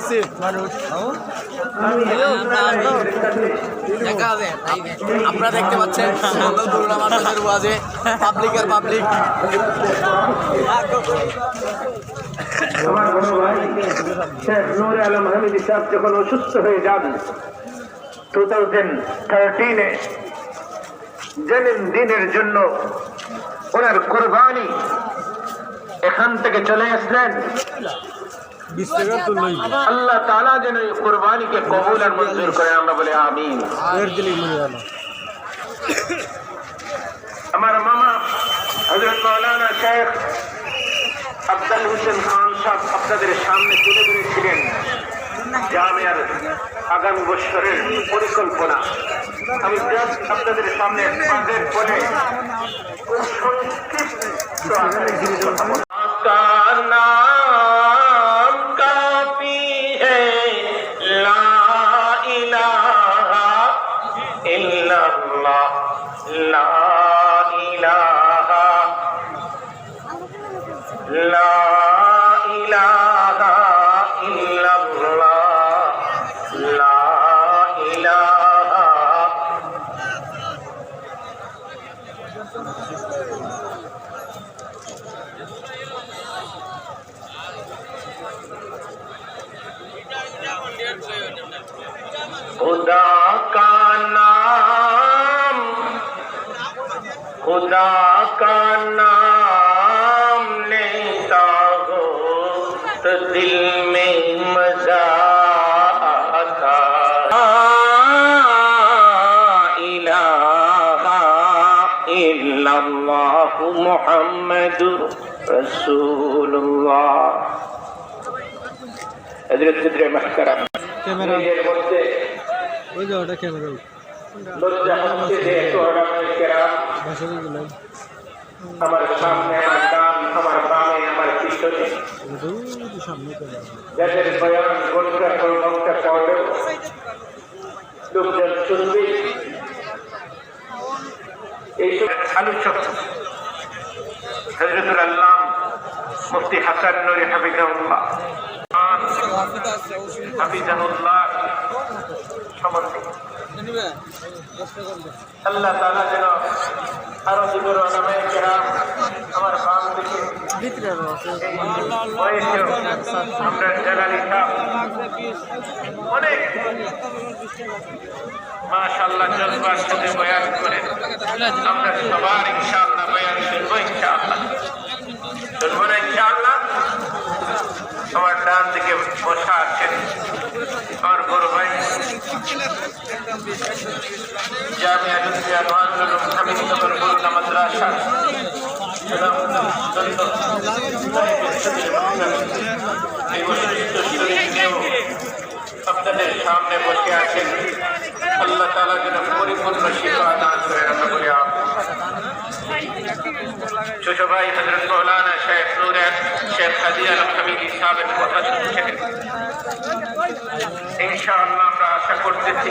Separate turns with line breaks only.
দেখছি মানুষ দেখা হবে আপনারা দেখতে পাচ্ছেন মঙ্গলপুর মাদ্রাসার ওয়াজে পাবলিক আর পাবলিক।
আমার বড় ভাই শেখ নূর আলম হামিদি সাহেব যখন অসুস্থ হয়ে যান 2013-এ জন্মদিনের জন্য ওনার কোরবানি এখান থেকে চলে আসলেন। আল্লাহ তাআলা যেন এই কোরবানিকে কবুল আর মঞ্জুর করেন, আমরা বলি আমিন। আমার মামা হযরত মাওলানা শেখ আফজাল হোসেন খান সাহেব আপনাদের সামনে তুলে ধরেছিলেন জামিয়ার আগামী বছরের পরিকল্পনা। আমি আপনাদের সামনে তাদের বলে সংক্ষিপ্ত আকারে কথা বলব। আপনার নাম কাফি হ্যায় লা ইলাহা ইল্লাল্লাহ লা ইলাহা লা ইলাহা ইল্লাল্লাহ লা ইলাহা खुदा का नाम खुदा का नाम लेता हो तो दिल में मजा आता। इलाहा इल्लल्लाह मुहम्मदुर रसूलुल्लाह। हज़रत सदर महतरम নিজের মধ্যে
ওই যে ওটা ক্যামেরা
লজ্জা হচ্ছে যে এত ওলামায়ে কেরাম আমার সামনে, আমার ডান, আমার বামে, আমার পিছনে যাদের বয়ান ঘন্টা পর ঘন্টা পড়লেও লোকজন শুনবে। এইসব আলোচক হযরতুল আল্লাম মুফতি হাসান নুরি হাফিজাহুল্লাহ হাফিজাহুল্লাহ সম্বন্ধে আল্লাহ তাআলা যেন আরো দিগর ওলামায়ে কেরাম আমার বাম দিকে আমরা জালালি সাহেব অনেক মাশাআল্লাহ জজবার সাথে বয়ান করে আমরা সবার ইনশাআল্লাহ বয়ান শুনবো ইনশাআল্লাহ। শুনবো না ইনশাআল্লাহ? আমার ডান দিকে বসা আছেন আমার বড় ভাই জামিয়া লুৎফিয়া নওয়াজুল উলুম হামিদ নগর মাদ্রাসা আপনাদের সামনে বসে আছেন। আল্লাহ তাআলা যেন পরিপূর্ণ শিফা দান করেন, আমরা বলি আমিন। ছোট ভাই হযরত মাওলানা শেখ নূর শেখ হাজী আলম হামিদি সাহেবের কথা শুনছেন। ইনশাআল্লাহ আমরা আশা করতেছি